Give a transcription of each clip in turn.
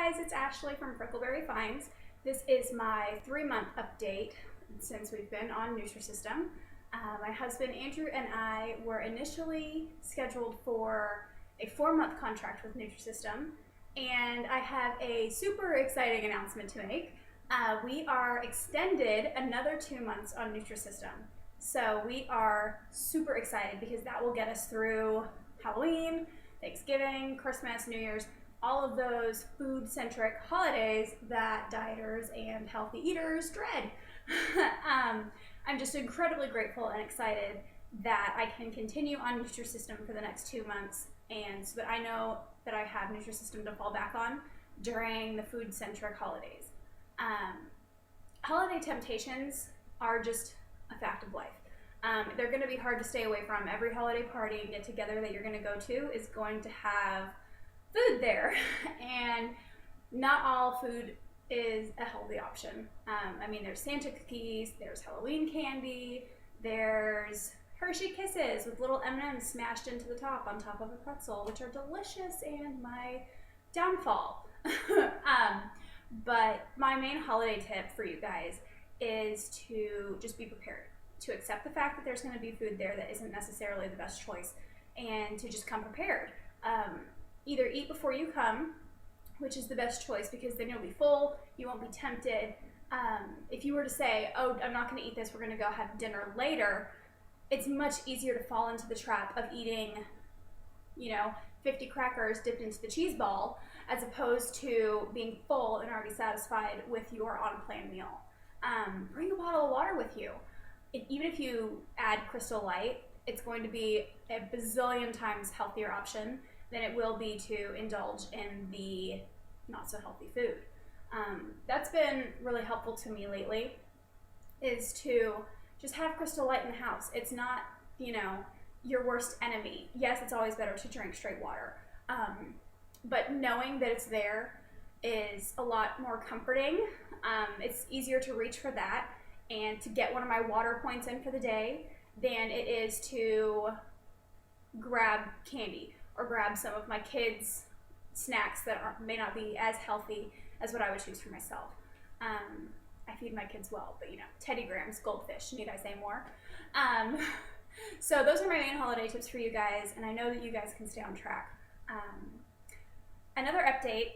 guys, it's Ashley from Freckleberry Finds. This is my 3-month update since we've been on Nutrisystem. My husband Andrew and I were initially scheduled for a 4-month contract with Nutrisystem, and I have a super exciting announcement to make. We are extended another 2 months on Nutrisystem. So we are super excited because that will get us through Halloween, Thanksgiving, Christmas, New Year's, all of those food-centric holidays that dieters and healthy eaters dread. I'm just incredibly grateful and excited that I can continue on Nutrisystem for the next 2 months, and so that I know that I have Nutrisystem to fall back on during the food-centric holidays. Holiday temptations are just a fact of life. They're going to be hard to stay away from. Every holiday party and get together that you're going to go to is going to have food there, and not all food is a healthy option. I mean, there's Santa cookies, there's Halloween candy, there's Hershey Kisses with little M&Ms smashed into the top on top of a pretzel, which are delicious and my downfall. But my main holiday tip for you guys is to just be prepared, to accept the fact that there's going to be food there that isn't necessarily the best choice, and to just come prepared. Either eat before you come, which is the best choice because then you'll be full, you won't be tempted. If you were to say, oh, I'm not going to eat this, we're going to go have dinner later, it's much easier to fall into the trap of eating, 50 crackers dipped into the cheese ball, as opposed to being full and already satisfied with your on-plan meal. Bring a bottle of water with you. Even if you add Crystal Light, it's going to be a bazillion times healthier option than it will be to indulge in the not so healthy food. That's been really helpful to me lately, is to just have Crystal Light in the house. It's not, your worst enemy. Yes, it's always better to drink straight water, but knowing that it's there is a lot more comforting. It's easier to reach for that and to get one of my water points in for the day than it is to grab candy or grab some of my kids' snacks that may not be as healthy as what I would choose for myself. I feed my kids well, but Teddy Grahams, goldfish, need I say more? So those are my main holiday tips for you guys, and I know that you guys can stay on track. Another update,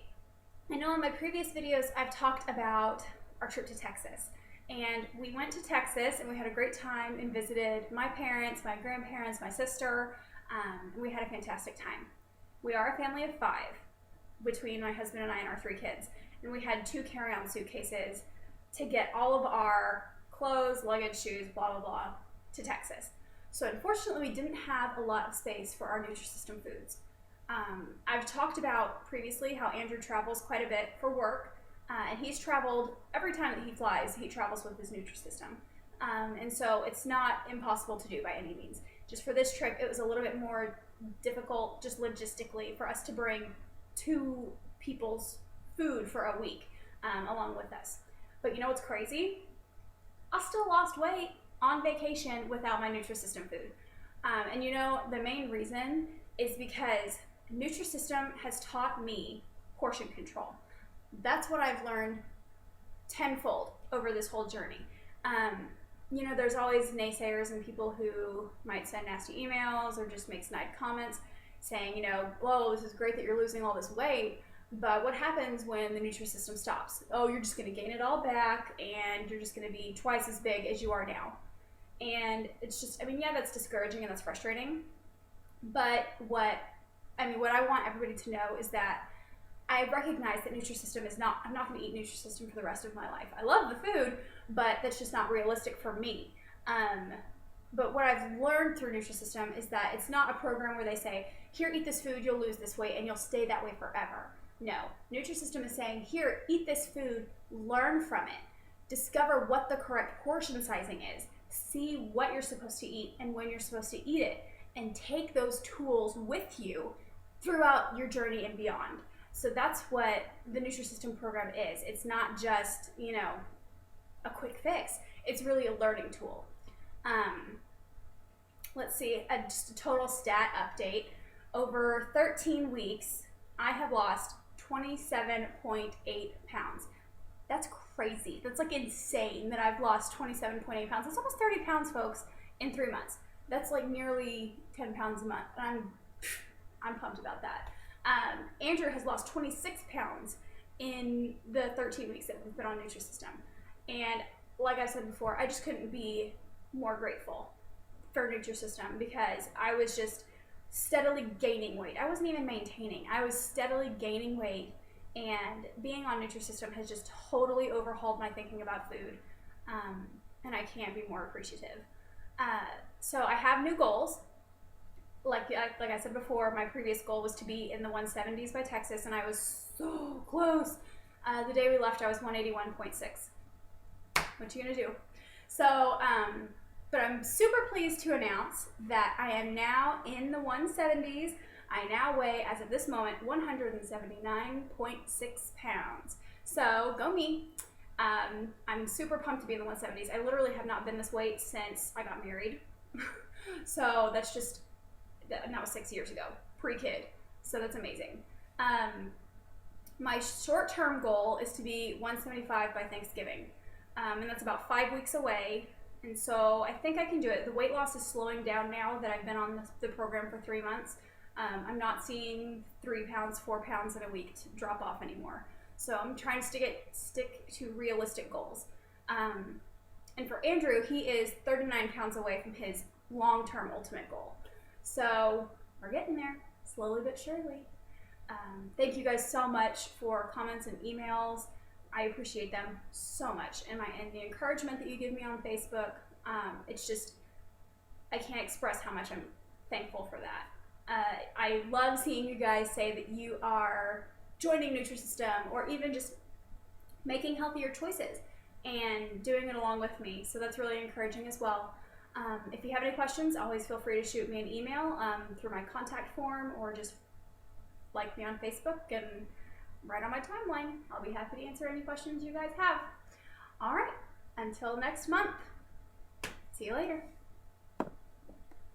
I know in my previous videos I've talked about our trip to Texas. And we went to Texas and we had a great time and visited my parents, my grandparents, my sister, and we had a fantastic time. We are a family of 5 between my husband and I and our 3 kids. And we had 2 carry-on suitcases to get all of our clothes, luggage, shoes, blah, blah, blah, to Texas. So unfortunately, we didn't have a lot of space for our Nutrisystem foods. I've talked about previously how Andrew travels quite a bit for work. And he's traveled, every time that he flies, he travels with his Nutrisystem. And so it's not impossible to do by any means. Just for this trip, it was a little bit more difficult, just logistically, for us to bring 2 people's food for a week along with us. But you know what's crazy? I still lost weight on vacation without my Nutrisystem food. And the main reason is because Nutrisystem has taught me portion control. That's what I've learned tenfold over this whole journey. There's always naysayers and people who might send nasty emails or just make snide comments saying, whoa, this is great that you're losing all this weight, but what happens when the Nutrisystem stops? Oh, you're just going to gain it all back and you're just going to be twice as big as you are now. And it's just, yeah, that's discouraging and that's frustrating. But what I want everybody to know is that I recognize that Nutrisystem I'm not going to eat Nutrisystem for the rest of my life. I love the food, but that's just not realistic for me. But what I've learned through Nutrisystem is that it's not a program where they say, here, eat this food, you'll lose this weight, and you'll stay that way forever. No, Nutrisystem is saying, here, eat this food, learn from it, discover what the correct portion sizing is, see what you're supposed to eat and when you're supposed to eat it, and take those tools with you throughout your journey and beyond. So that's what the Nutrisystem program is. It's not just, a quick fix. It's really a learning tool. Let's see, just a total stat update. Over 13 weeks, I have lost 27.8 pounds. That's crazy. That's like insane that I've lost 27.8 pounds. That's almost 30 pounds, folks, in 3 months. That's like nearly 10 pounds a month. I'm pumped about that. Andrew has lost 26 pounds in the 13 weeks that we've been on Nutrisystem. And like I said before, I just couldn't be more grateful for Nutrisystem because I was just steadily gaining weight. I wasn't even maintaining. I was steadily gaining weight, and being on Nutrisystem has just totally overhauled my thinking about food, and I can't be more appreciative. So I have new goals. Like I said before, my previous goal was to be in the 170s by Texas, and I was so close. The day we left, I was 181.6. What you gonna do? So, but I'm super pleased to announce that I am now in the 170s. I now weigh, as of this moment, 179.6 pounds. So, go me. I'm super pumped to be in the 170s. I literally have not been this weight since I got married. So, that was 6 years ago, pre-kid. So, that's amazing. My short-term goal is to be 175 by Thanksgiving. And that's about 5 weeks away. And so I think I can do it. The weight loss is slowing down now that I've been on the program for 3 months. I'm not seeing 3 pounds, 4 pounds in a week to drop off anymore. So I'm trying to stick to realistic goals. And for Andrew, he is 39 pounds away from his long-term ultimate goal. So we're getting there, slowly but surely. Thank you guys so much for comments and emails. I appreciate them so much, and the encouragement that you give me on Facebook. It's just, I can't express how much I'm thankful for that. I love seeing you guys say that you are joining Nutrisystem or even just making healthier choices and doing it along with me. So that's really encouraging as well. If you have any questions, always feel free to shoot me an email through my contact form, or just like me on Facebook and right on my timeline. I'll be happy to answer any questions you guys have. All right, until next month. See you later.